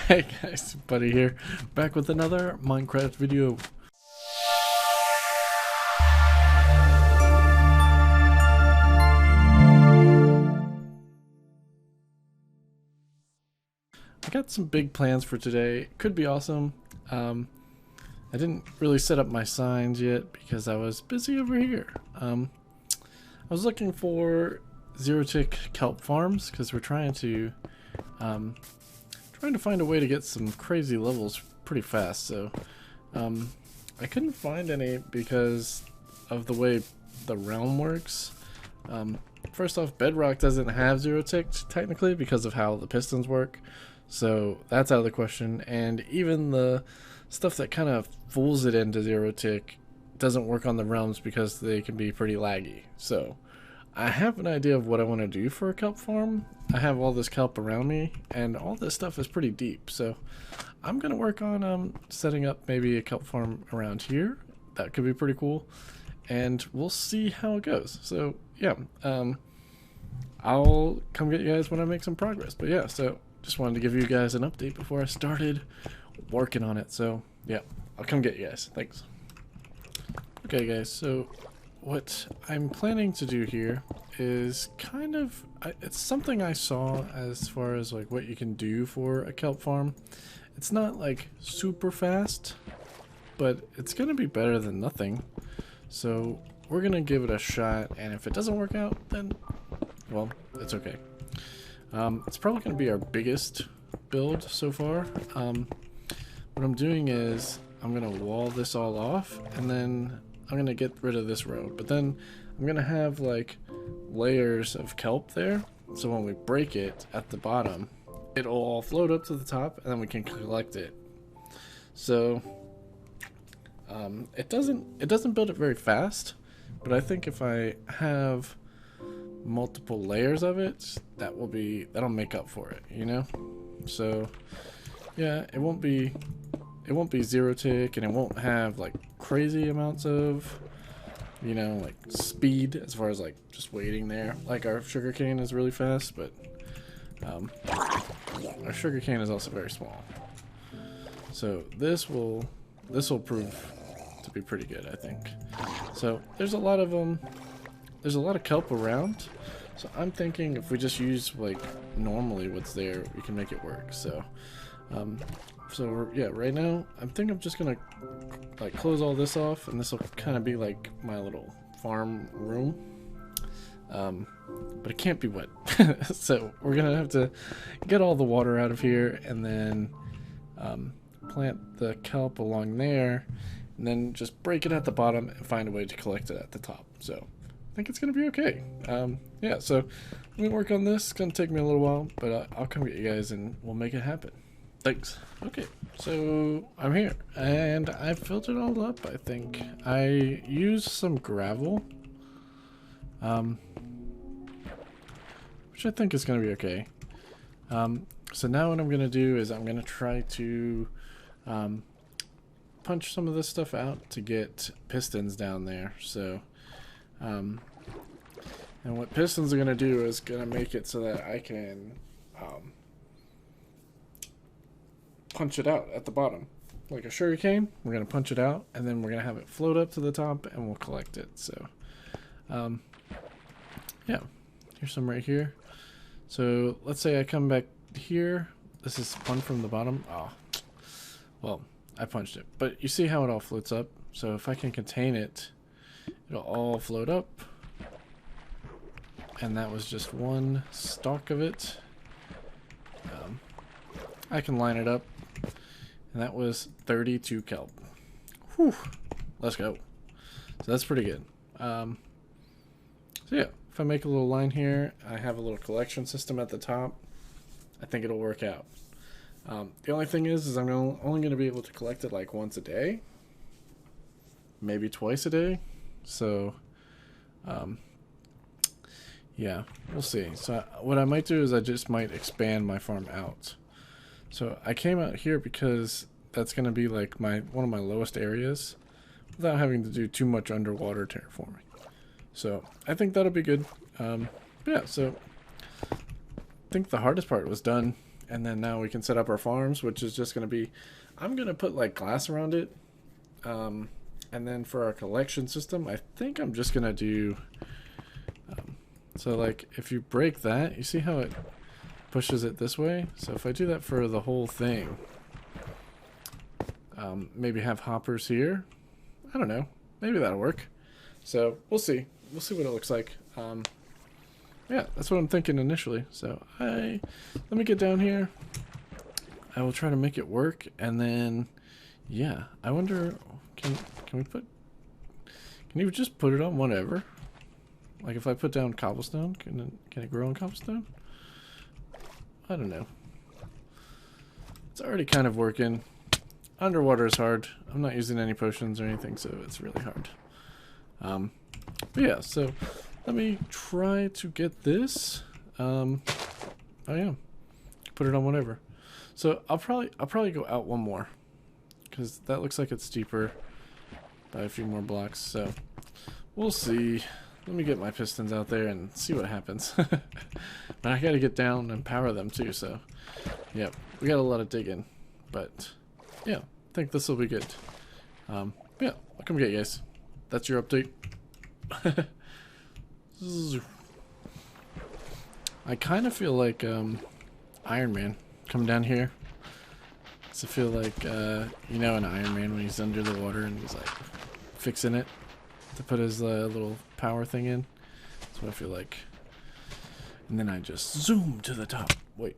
Hey guys, Buddy here, back with another Minecraft video. I got some big plans for today. Could be awesome. I didn't really set up my signs yet because I was busy over here. I was looking for zero-tick kelp farms because we're trying to find a way to get some crazy levels pretty fast. So I couldn't find any because of the way the realm works. First off, Bedrock doesn't have zero-tick technically because of how the pistons work. So that's out of the question, and even the stuff that kind of fools it into zero-tick doesn't work on the realms because they can be pretty laggy. So I have an idea of what I want to do for a kelp farm. I have all this kelp around me, and all this stuff is pretty deep. So I'm going to work on setting up maybe a kelp farm around here. That could be pretty cool, and we'll see how it goes. So yeah, I'll come get you guys when I make some progress. But yeah, so just wanted to give you guys an update before I started working on it. So yeah, I'll come get you guys. Thanks. Okay guys, so what I'm planning to do here is kind of, it's something I saw as far as like what you can do for a kelp farm. It's not like super fast, but it's gonna be better than nothing. So we're gonna give it a shot, and if it doesn't work out, then well, it's okay. It's probably going to be our biggest build so far. What I'm doing is I'm going to wall this all off, and then I'm going to get rid of this road. But then I'm going to have like layers of kelp there, so when we break it at the bottom, it'll all float up to the top, and then we can collect it. So it doesn't build it very fast, but I think if I have multiple layers of it, that'll make up for it, you know. So yeah, it won't be zero-tick, and it won't have like crazy amounts of, you know, like speed as far as like just waiting there. Like our sugarcane is really fast, but our sugarcane is also very small. So this will prove to be pretty good, I think. So there's a lot of kelp around, so I'm thinking if we just use like normally what's there, we can make it work. So yeah, right now I'm just gonna like close all this off, and this will kind of be like my little farm room, but it can't be wet. So we're gonna have to get all the water out of here, and then plant the kelp along there, and then just break it at the bottom and find a way to collect it at the top. So I think it's gonna be okay. Yeah, so let me work on this. It's gonna take me a little while, but I'll come get you guys and we'll make it happen. Thanks. Okay, so I'm here, and I filled it all up. I think I used some gravel, which I think is gonna be okay. So now what I'm gonna do is I'm gonna try to punch some of this stuff out to get pistons down there. So and what pistons are going to do is going to make it so that I can punch it out at the bottom. Like a sugar cane, we're going to punch it out, and then we're going to have it float up to the top, and we'll collect it. So yeah, here's some right here. So let's say I come back here. This is one from the bottom. Oh, well, I punched it. But you see how it all floats up? So if I can contain it, it'll all float up. And that was just one stalk of it. I can line it up, and that was 32 kelp. Whew, let's go. So that's pretty good. So yeah, if I make a little line here, I have a little collection system at the top. I think it'll work out. The only thing is I'm only going to be able to collect it like once a day, maybe twice a day. So yeah, we'll see. So what I might do is I just might expand my farm out. So I came out here because that's going to be like one of my lowest areas without having to do too much underwater terraforming. So I think that'll be good. Yeah, so I think the hardest part was done. And then now we can set up our farms, which is just going to be, I'm going to put like glass around it. And then for our collection system, I think I'm just going to do, so like if you break that, you see how it pushes it this way? So if I do that for the whole thing, maybe have hoppers here. I don't know. Maybe that'll work. So we'll see. We'll see what it looks like. Yeah, that's what I'm thinking initially. So let me get down here. I will try to make it work, and then yeah, I wonder, can we put, can you just put it on whatever? Like if I put down cobblestone, can it grow on cobblestone? I don't know. It's already kind of working. Underwater is hard. I'm not using any potions or anything, so it's really hard. But yeah, so let me try to get this. Oh yeah, put it on whatever. So I'll probably go out one more, because that looks like it's steeper by a few more blocks. So we'll see. Let me get my pistons out there and see what happens. But I got to get down and power them too. So yeah, we got a lot of digging, but yeah, I think this will be good. Yeah, I'll come get you guys. That's your update. I kind of feel like Iron Man come down here. So I feel like you know, an Iron Man when he's under the water and he's like fixing it to put his little power thing in. That's what I feel like. And then I just zoom to the top. Wait.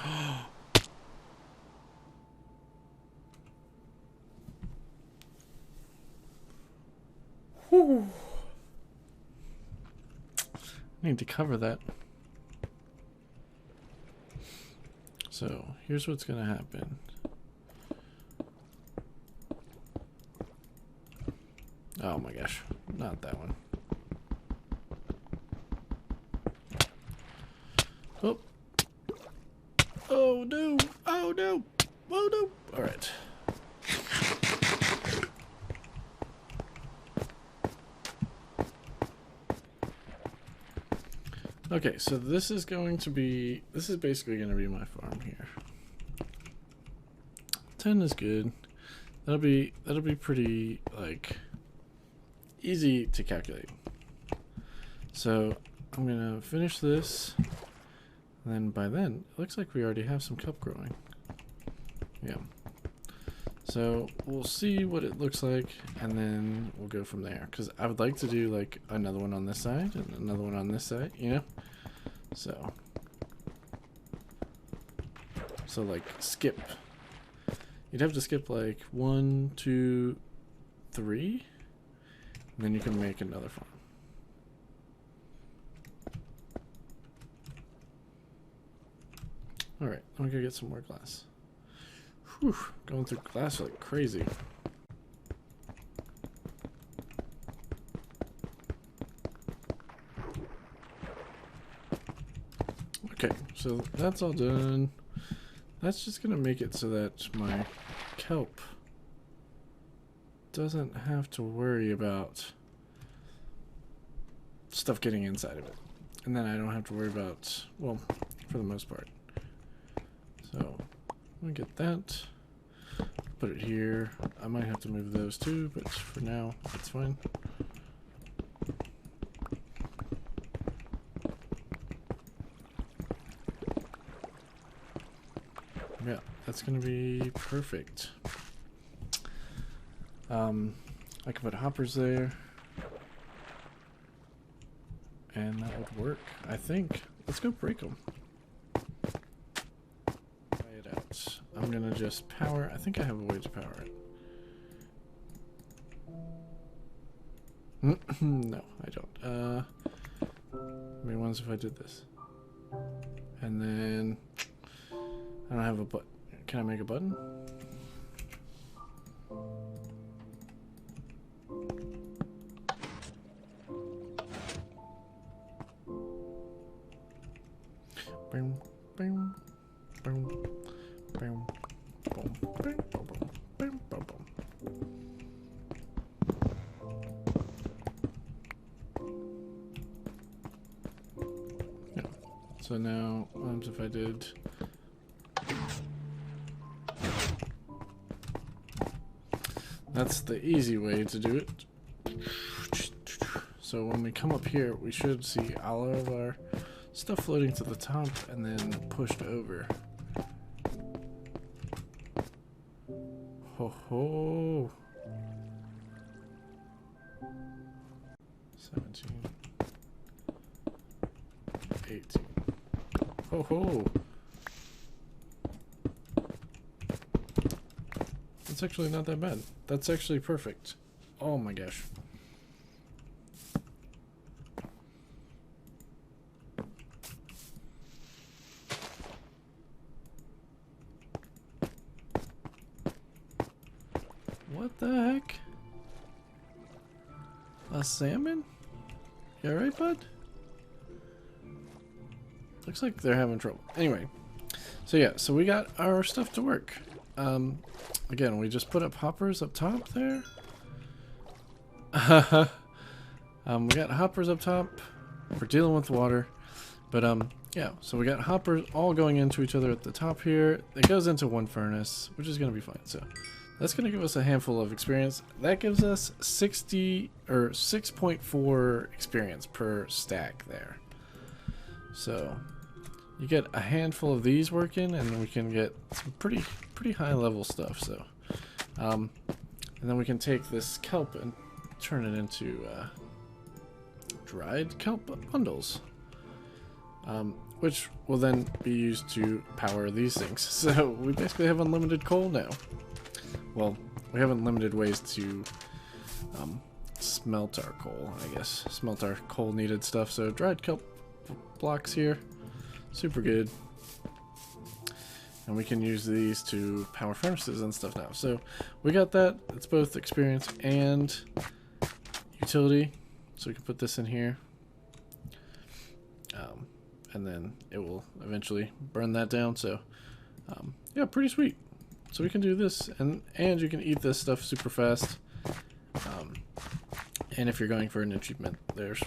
Oh. Whew. Need to cover that. So here's what's gonna happen. Oh my gosh, not that one. Oh. Oh no. Oh no. Oh no. All right. Okay, so this is basically going to be my farm here. 10 is good. That'll be pretty, like, easy to calculate. So I'm going to finish this, and then by then, it looks like we already have some kelp growing. Yeah. So we'll see what it looks like, and then we'll go from there. Because I would like to do like another one on this side and another one on this side, you know? So like skip. You'd have to skip like 1, 2, 3, and then you can make another farm. All right, I'm gonna get some more glass. Whew, going through glass like crazy. Okay, so that's all done. That's just gonna make it so that my kelp doesn't have to worry about stuff getting inside of it. And then I don't have to worry about, well, for the most part. So, let me get that. Put it here. I might have to move those too, but for now, it's fine. Yeah, that's gonna be perfect. I can put hoppers there, and that would work, I think. Let's go break them. Try it out. I'm gonna just power. I think I have a way to power it. No, I don't. I mean, once if I did this, and then I don't have a button. Can I make a button? Boom, boom, boom, boom, boom, boom, boom. So now, what happens if I did... That's the easy way to do it. So when we come up here, we should see all of our stuff floating to the top and then pushed over. Ho ho! 17. 18. Ho ho! That's actually not that bad. That's actually perfect. Oh my gosh. What the heck? A salmon? You alright, bud? Looks like they're having trouble. Anyway, so yeah, so we got our stuff to work. Again, we just put up hoppers up top there. We got hoppers up top. We're dealing with water. But yeah, so we got hoppers all going into each other at the top here. It goes into one furnace, which is gonna be fine. So that's gonna give us a handful of experience. That gives us 60 or 6.4 experience per stack there. So you get a handful of these working, and we can get some pretty high level stuff. So, and then we can take this kelp and turn it into dried kelp bundles, which will then be used to power these things. So we basically have unlimited coal now. Well, we have unlimited ways to smelt our coal, I guess. Smelt our coal needed stuff. So dried kelp blocks here. Super good. And we can use these to power furnaces and stuff now. So we got that. It's both experience and utility. So we can put this in here. And then it will eventually burn that down. So yeah, pretty sweet. So we can do this, and you can eat this stuff super fast. And if you're going for an achievement, there's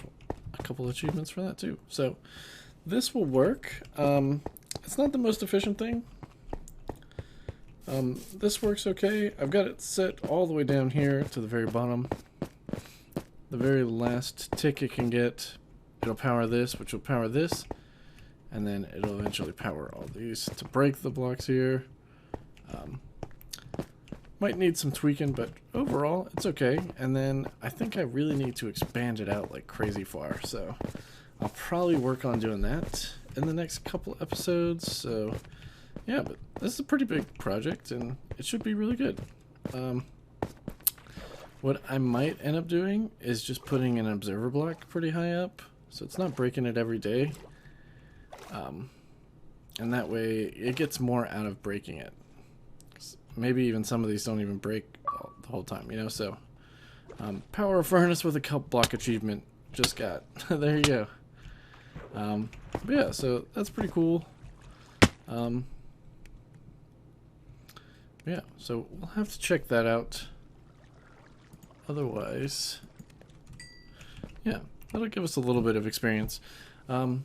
a couple achievements for that too. So this will work. It's not the most efficient thing. This works okay. I've got it set all the way down here to the very bottom. The very last tick it can get, it'll power this, which will power this, and then it'll eventually power all these to break the blocks here. Might need some tweaking, but overall it's okay. And then I think I really need to expand it out like crazy far, so I'll probably work on doing that in the next couple episodes. So yeah, but this is a pretty big project and it should be really good. What I might end up doing is just putting an observer block pretty high up, so it's not breaking it every day. And that way it gets more out of breaking it. Maybe even some of these don't even break the whole time, you know. So power a furnace with a kelp block achievement just got. There you go. But yeah, so that's pretty cool. Yeah, so we'll have to check that out. Otherwise, yeah, that'll give us a little bit of experience. So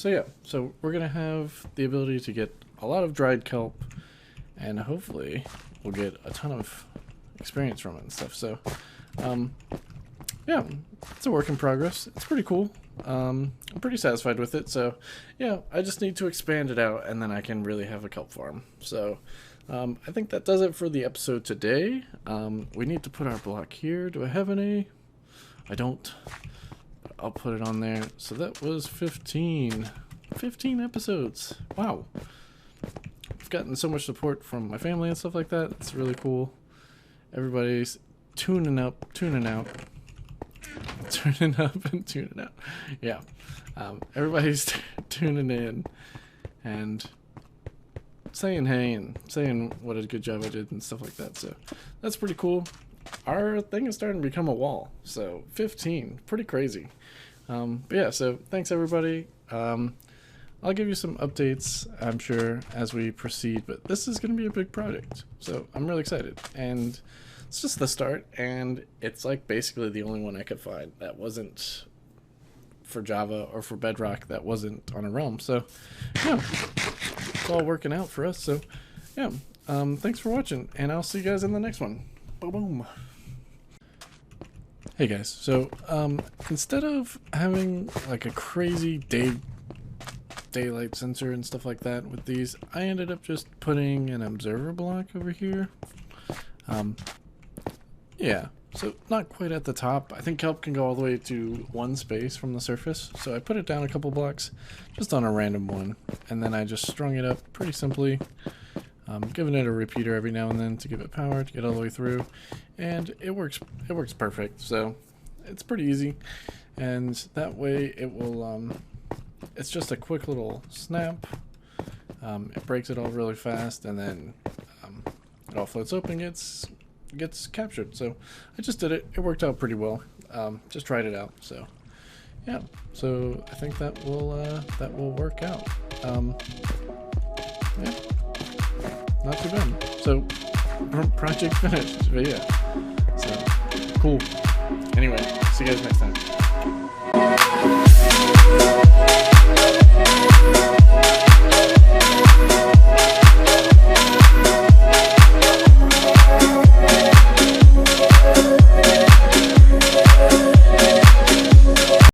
yeah, so we're gonna have the ability to get a lot of dried kelp, and hopefully we'll get a ton of experience from it and stuff. So yeah, it's a work in progress. It's pretty cool. I'm pretty satisfied with it. So yeah, I just need to expand it out, and then I can really have a kelp farm. So I think that does it for the episode today. We need to put our block here. Do I have any? I don't. But I'll put it on there. So that was 15 episodes. Wow. I've gotten so much support from my family and stuff like that. It's really cool. Everybody's tuning up, tuning out. Turning up and tuning out. Yeah. Everybody's tuning in and saying hey and saying what a good job I did and stuff like that. So that's pretty cool. Our thing is starting to become a wall. So 15, pretty crazy. But yeah, so thanks everybody. I'll give you some updates, I'm sure, as we proceed, but this is going to be a big project. So I'm really excited, and it's just the start, and it's like basically the only one I could find that wasn't for Java or for Bedrock that wasn't on a realm. So yeah, it's all working out for us. So yeah, thanks for watching, and I'll see you guys in the next one. Boom, boom. Hey guys, so instead of having like a crazy daylight sensor and stuff like that with these, I ended up just putting an observer block over here. Yeah, so not quite at the top. I think Kelp can go all the way to 1 space from the surface, so I put it down a couple blocks just on a random one, and then I just strung it up pretty simply, giving it a repeater every now and then to give it power to get all the way through, and it works perfect. So it's pretty easy, and that way it will it's just a quick little snap. It breaks it all really fast, and then it all floats up and gets captured. So I just did it. It worked out pretty well. Just tried it out. So yeah. So I think that will work out. Yeah. Not too bad. So project finished. But yeah. So cool. Anyway, see you guys next time.